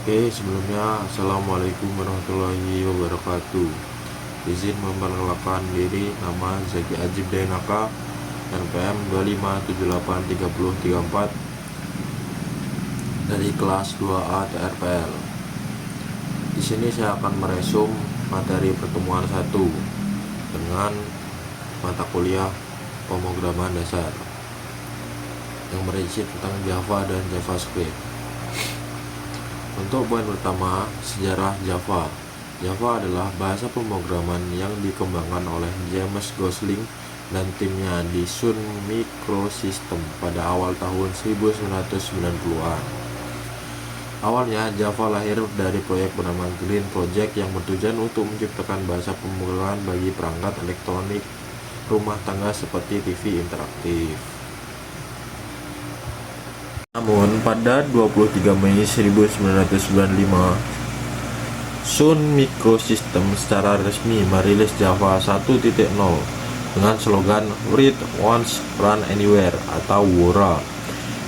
Oke, sebelumnya Assalamualaikum warahmatullahi wabarakatuh. Izin memperkenalkan diri, nama Zaki Ajib Dainaka, NPM 25783034 dari kelas 2A TRPL. Di sini saya akan meresum materi pertemuan 1 dengan mata kuliah pemrograman dasar yang berisi tentang Java dan JavaScript. Untuk poin pertama, sejarah Java. Java adalah bahasa pemrograman yang dikembangkan oleh James Gosling dan timnya di Sun Microsystems pada awal tahun 1990-an. Awalnya Java lahir dari proyek bernama Green Project yang bertujuan untuk menciptakan bahasa pemrograman bagi perangkat elektronik rumah tangga seperti TV interaktif. Namun, pada 23 Mei 1995, Sun Microsystems secara resmi merilis Java 1.0 dengan slogan Read Once, Run Anywhere atau WORA,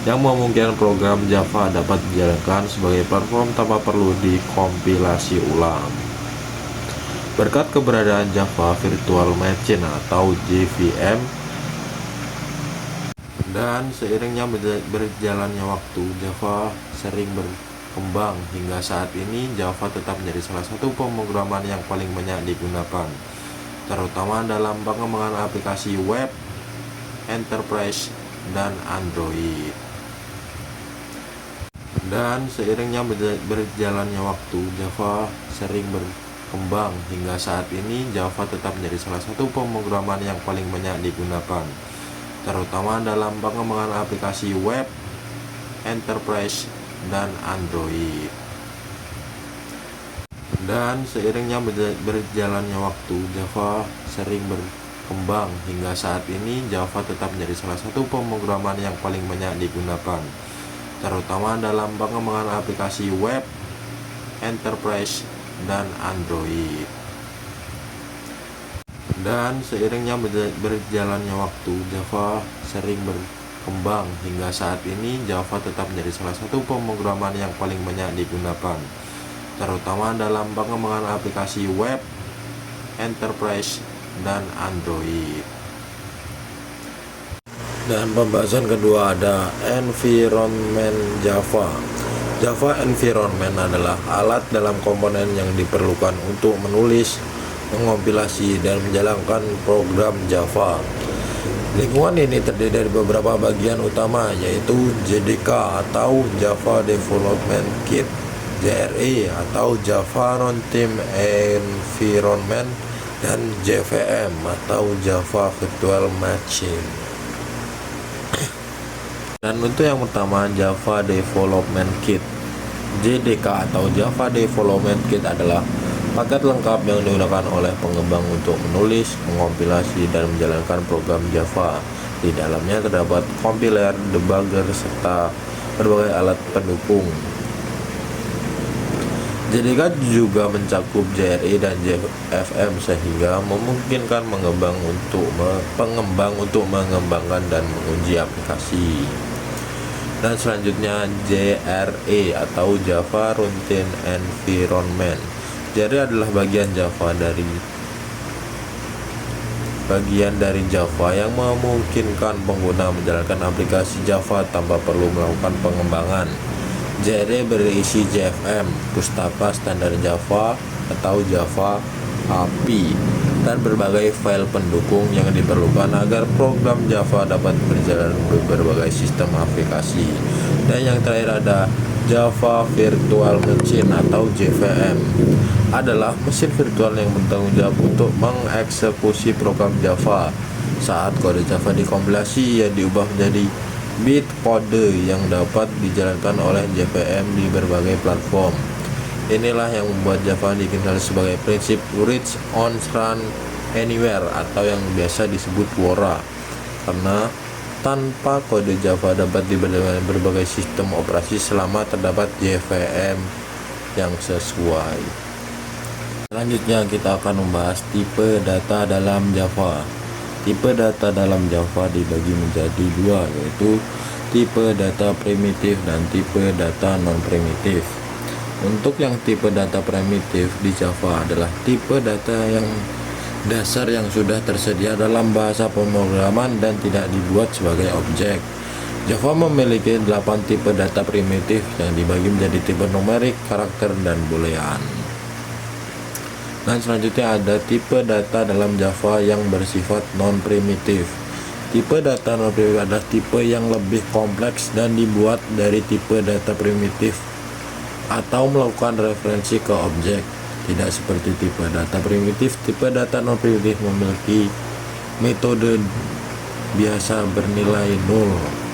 yang memungkinkan program Java dapat dijalankan sebagai platform tanpa perlu dikompilasi ulang. Berkat keberadaan Java Virtual Machine atau JVM, dan seiringnya berjalannya waktu, Java sering berkembang hingga saat ini. Java tetap menjadi salah satu pemrograman yang paling banyak digunakan, terutama dalam pengembangan aplikasi web, enterprise, dan Android. Dan seiringnya berjalannya waktu, Java sering berkembang hingga saat ini. Java tetap menjadi salah satu pemrograman yang paling banyak digunakan, terutama dalam pengembangan aplikasi web, enterprise, dan Android. Dan seiringnya berjalannya waktu, Java sering berkembang hingga saat ini. Java tetap menjadi salah satu pemrograman yang paling banyak digunakan, terutama dalam pengembangan aplikasi web, enterprise, dan Android. Dan seiringnya berjalannya waktu, Java sering berkembang hingga saat ini. Java tetap menjadi salah satu pemrograman yang paling banyak digunakan, terutama dalam pengembangan aplikasi web, enterprise, dan Android. Dan pembahasan kedua ada environment Java. Java Environment adalah alat dalam komponen yang diperlukan untuk menulis, mengompilasi, dan menjalankan program Java. Lingkungan ini terdiri dari beberapa bagian utama, yaitu JDK atau Java Development Kit, JRE atau Java Runtime Environment, dan JVM atau Java Virtual Machine. Dan untuk yang pertama, Java Development Kit. JDK atau Java Development Kit adalah paket lengkap yang digunakan oleh pengembang untuk menulis, mengompilasi, dan menjalankan program Java. Di dalamnya terdapat compiler, debugger, serta berbagai alat pendukung. JDK juga mencakup JRE dan JVM sehingga memungkinkan pengembang untuk mengembangkan dan menguji aplikasi. Dan selanjutnya JRE atau Java Runtime Environment. JRE adalah bagian dari Java yang memungkinkan pengguna menjalankan aplikasi Java tanpa perlu melakukan pengembangan. JRE berisi JVM, pustaka standar Java atau Java API, dan berbagai file pendukung yang diperlukan agar program Java dapat berjalan di berbagai sistem aplikasi. Dan yang terakhir ada Java Virtual Machine atau JVM, adalah mesin virtual yang bertanggung jawab untuk mengeksekusi program Java. Saat kode Java dikompilasi, ia diubah menjadi bit kode yang dapat dijalankan oleh JVM di berbagai platform. Inilah yang membuat Java dikenal sebagai prinsip Read Once, Run Anywhere atau yang biasa disebut WORA, karena tanpa kode Java dapat diberdayakan berbagai sistem operasi selama terdapat JVM yang sesuai. Selanjutnya kita akan membahas tipe data dalam Java. Tipe data dalam Java dibagi menjadi dua, yaitu tipe data primitif dan tipe data non-primitif. Untuk yang tipe data primitif di Java adalah tipe data yang dasar yang sudah tersedia dalam bahasa pemrograman dan tidak dibuat sebagai objek. Java memiliki 8 tipe data primitif yang dibagi menjadi tipe numerik, karakter, dan boolean. Dan selanjutnya ada tipe data dalam Java yang bersifat non-primitif. Tipe data non-primitif adalah tipe yang lebih kompleks dan dibuat dari tipe data primitif atau melakukan referensi ke objek. Tidak seperti tipe data primitif, tipe data non-primitif memiliki metode biasa bernilai 0.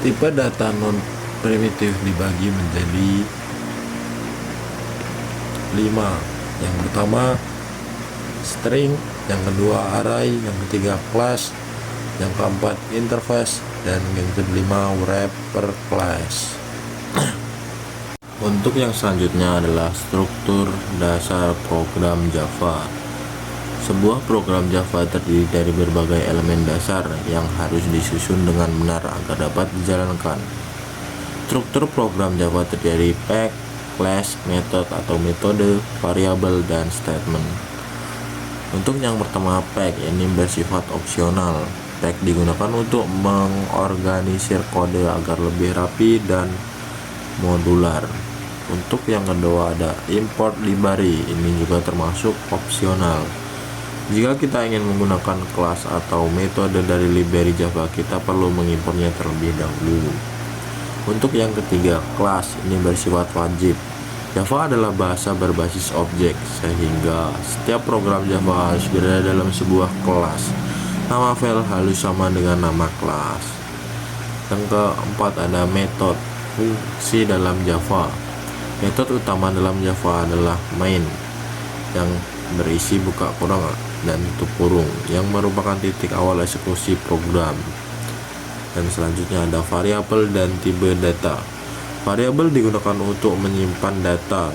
Tipe data non-primitif dibagi menjadi 5. Yang pertama string, yang kedua array, yang ketiga class, yang keempat interface, dan yang kelima wrapper class. Untuk yang selanjutnya adalah struktur dasar program Java. Sebuah program Java terdiri dari berbagai elemen dasar yang harus disusun dengan benar agar dapat dijalankan. Struktur program Java terdiri dari pack, class, method atau metode, variabel, dan statement. Untuk yang pertama pack, ini bersifat opsional. Pack digunakan untuk mengorganisir kode agar lebih rapi dan modular. Untuk yang kedua ada import library, ini juga termasuk opsional. Jika kita ingin menggunakan kelas atau metode dari library Java, kita perlu mengimportnya terlebih dahulu. Untuk yang ketiga, kelas, ini bersifat wajib. Java adalah bahasa berbasis objek, sehingga setiap program Java harus berada dalam sebuah kelas. Nama file harus sama dengan nama kelas. Yang keempat ada metode, fungsi dalam Java. Metode utama dalam Java adalah main, yang berisi buka kurung dan tutup kurung, yang merupakan titik awal eksekusi program. Dan selanjutnya ada variabel dan tipe data. Variabel digunakan untuk menyimpan data.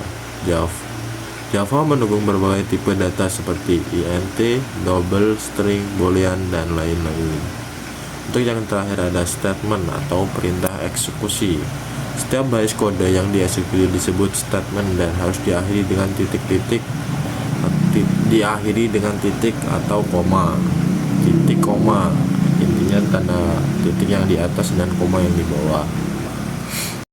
Java mendukung berbagai tipe data seperti int, double, string, boolean, dan lain-lain. Untuk yang terakhir ada statement atau perintah eksekusi. Setiap baris kode yang dieksekusi disebut statement dan harus diakhiri dengan titik atau koma. Titik koma intinya tanda titik yang di atas dan koma yang di bawah.